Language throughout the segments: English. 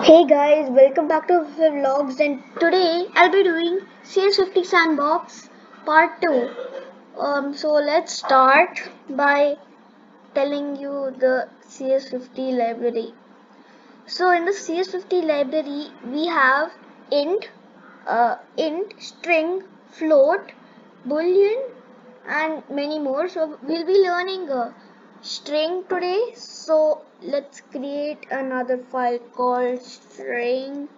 Hey guys, welcome back to the vlogs, and today I'll be doing CS50 Sandbox part 2. So let's start by telling you the CS50 library. So in the CS50 library we have int, string, float, boolean, and many more. So we'll be learning string today. So let's create another file called string.c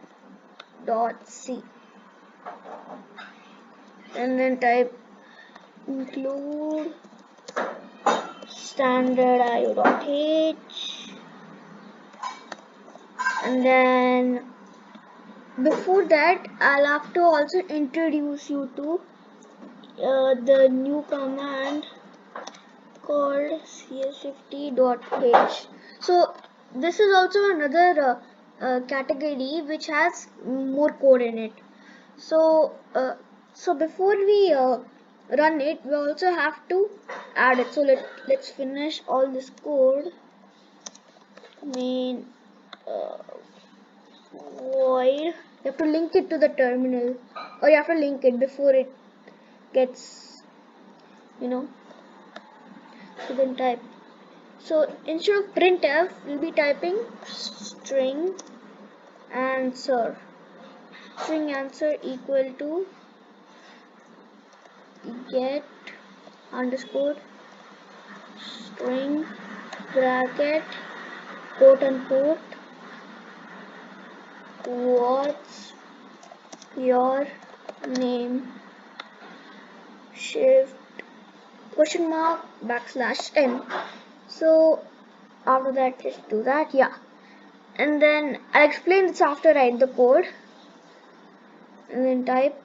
and then type include standard io.h, and then before that I'll have to also introduce you to the new command called CS50.h. So this is also another category which has more code in it. So before we run it, we also have to add it. So let's finish all this code. Main void. You have to link it to the terminal, or you have to link it before it gets, you know. So then type. So instead of printf, we'll be typing string answer. String answer equal to get underscore string bracket quote unquote what's your name shift question mark backslash n. So after that just do that, yeah, and then I'll explain this after I write the code. And then type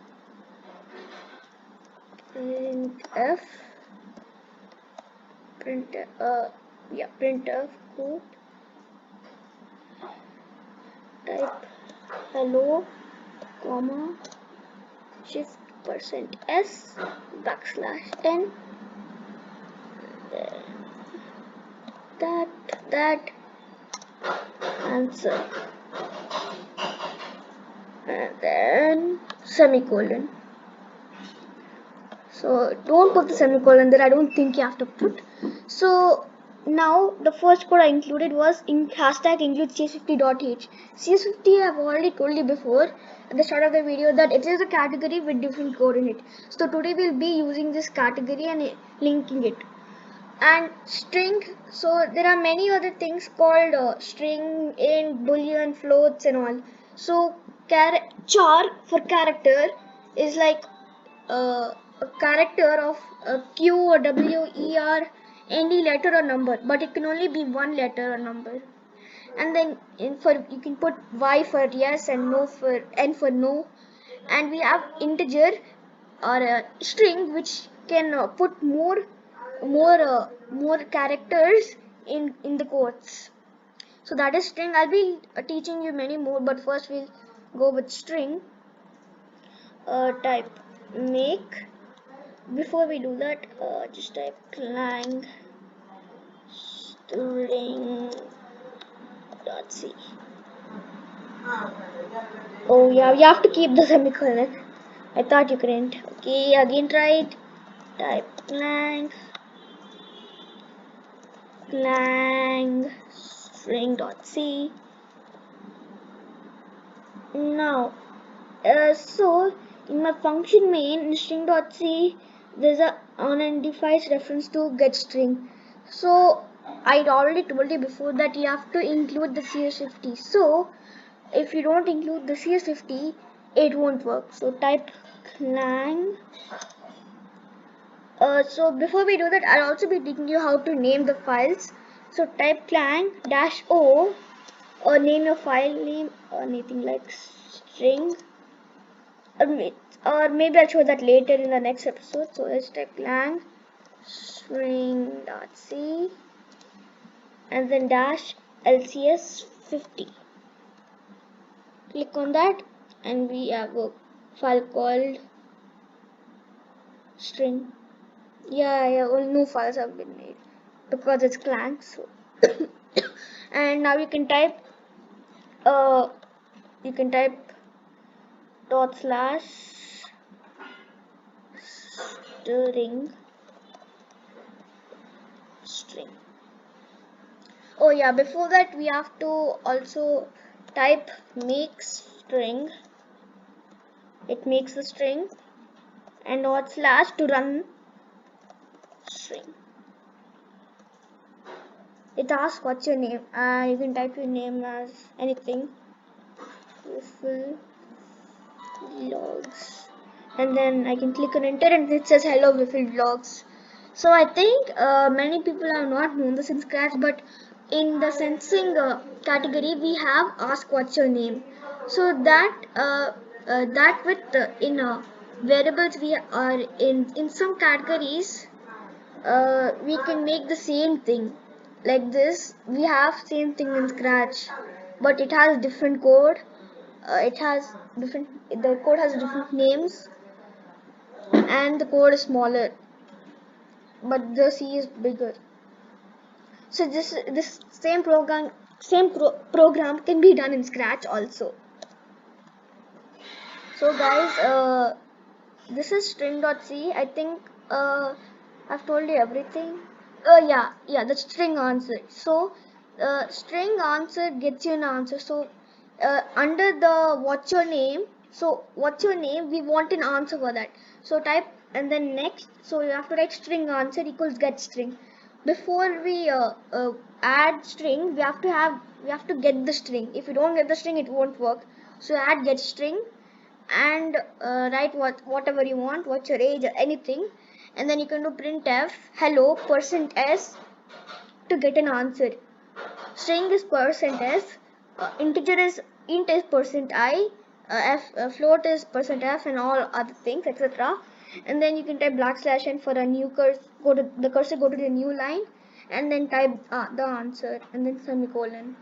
printf code, type hello comma shift %s backslash n. That answer, and then semicolon. So don't put the semicolon there, I don't think you have to put. So now the first code I included was in hashtag include CS50.h. CS50 I've already told you before at the start of the video that it is a category with different code in it. So today we'll be using this category and linking it. And string, so there are many other things called string, int, boolean, floats and all. So char for character is like a character of Q or W, E, R, any letter or number, but it can only be one letter or number. And then you can put Y for yes and no for N for no. And we have integer or a string which can put more characters in the quotes. So that is string. I'll be teaching you many more, but first we'll go with string. Type make. Before we do that, just type clang string.c. Oh yeah, you have to keep the semicolon. I thought you couldn't. Okay, again try it. Type clang string.c. Now, so in my function main in string.c, there's a unidentified reference to get string. So I already told you before that you have to include the CS50. So if you don't include the CS50, it won't work. So type clang. So before we do that, I'll also be teaching you how to name the files. So type clang -o, or name your file name or anything like string. Or maybe I'll show that later in the next episode. So let's type clang string.c and then dash lcs50. Click on that and we have a file called string. Yeah, no files have been made because it's clang. So and now you can type you can type dot slash string. Oh yeah, before that we have to also type make string. It makes the string, and dot slash to run string. It asks what's your name. You can type your name as anything. Full logs, and then I can click on enter, and it says hello Wiffle Vlogs. So I think many people have not known this in Scratch, but in the sensing category we have ask what's your name. So that with in variables we are in some categories we can make the same thing like this. We have same thing in Scratch, but it has different code. It has different. The code has different names, and the code is smaller, but the C is bigger. So this same program can be done in Scratch also. So guys, this is string.c. I think I've told you everything. Yeah, the string answer. So string answer gets you an answer. So under the what's your name, so what's your name, we want an answer for that. So type and then next. So you have to write string answer equals get string. Before we add string, we have to get the string. If you don't get the string, it won't work. So add get string and write whatever you want, what's your age or anything, and then you can do printf hello %s to get an answer. String is %s, integer is int is %i, float is %f, and all other things, etc. And then you can type \n for a new cursor. Go to the new line, and then type the answer, and then semicolon.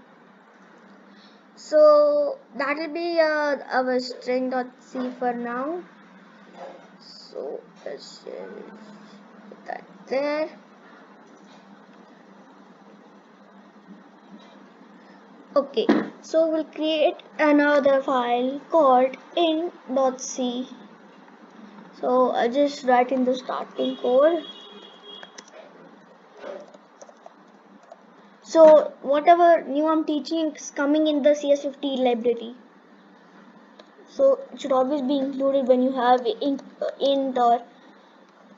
So that will be our string.c for now. So let's put that there. Okay, so we'll create another file called int.c. So I'll just write in the starting code. So whatever new I'm teaching is coming in the CS50 library. So it should always be included when you have int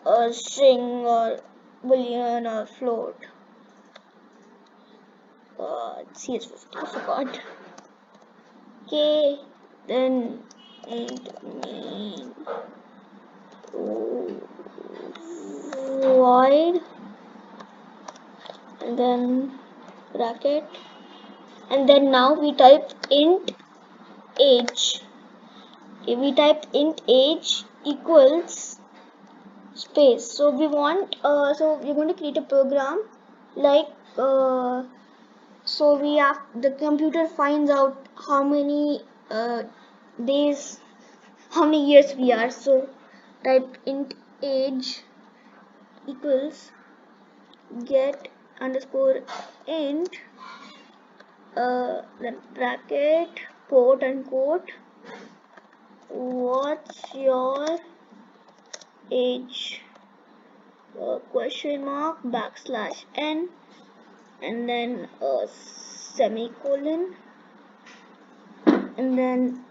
or string or boolean or float. CS50, I forgot. Okay, then main void, and then bracket, and then now we type int age. Okay, we type int age equals space. So we want so we're going to create a program like so we have the computer finds out how many days, how many years we are. So type int age equals get underscore int then bracket quote unquote what's your age question mark \n, and then a semicolon, and then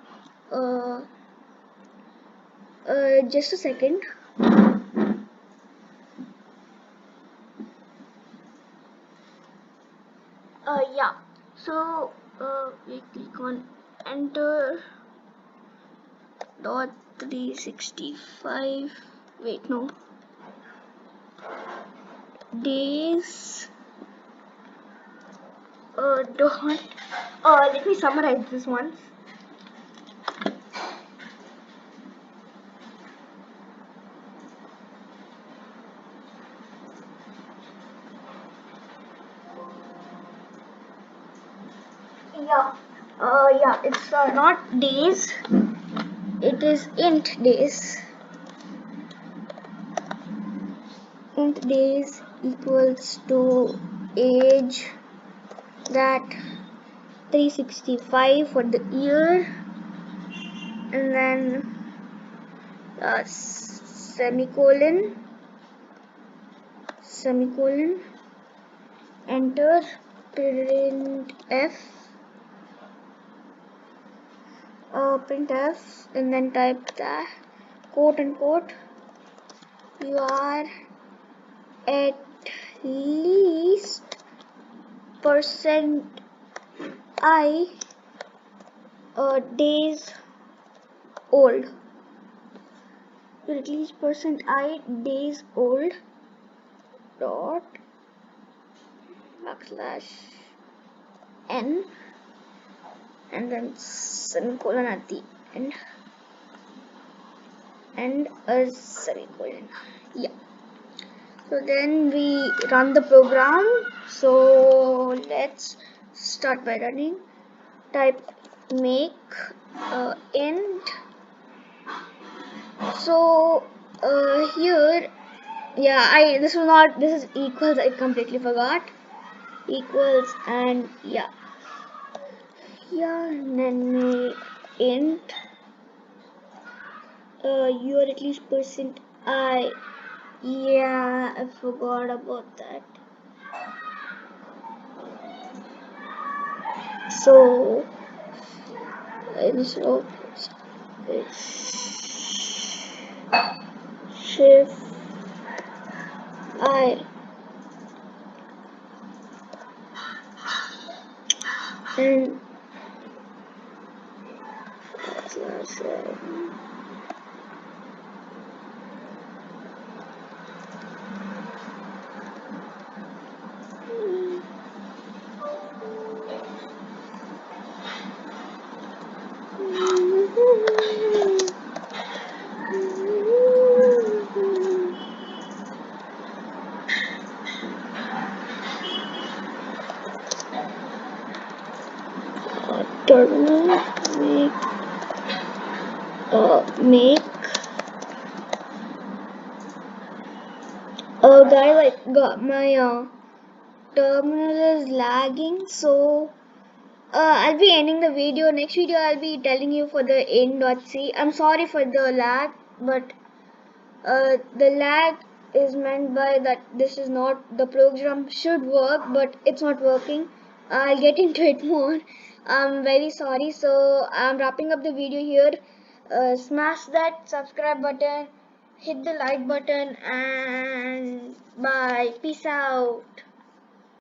just a second. Yeah, so we click on enter dot 365, wait, no, days dot let me summarize this once. Yeah, it's not days, it is int days. Int days equals to age that 365 for the year, and then semicolon, enter, printf, and then type that quote unquote, you are at least percent I days old. You're at least percent I days old dot \n, and then semicolon at the end, and a semicolon. Yeah. So then we run the program. So let's start by running. Type make int. So here, yeah, this is equals. I completely forgot equals, and yeah, and then make int you are at least percent I. Yeah, I forgot about that. So instead of shift I, and terminal make guys, I got my terminal is lagging, so I'll be ending the video. Next video I'll be telling you for the end.c. I'm sorry for the lag, but the lag is meant by that this is not, the program should work but it's not working. I'll get into it more. I'm very sorry. So I'm wrapping up the video here. Smash that subscribe button, hit the like button, and bye, peace out.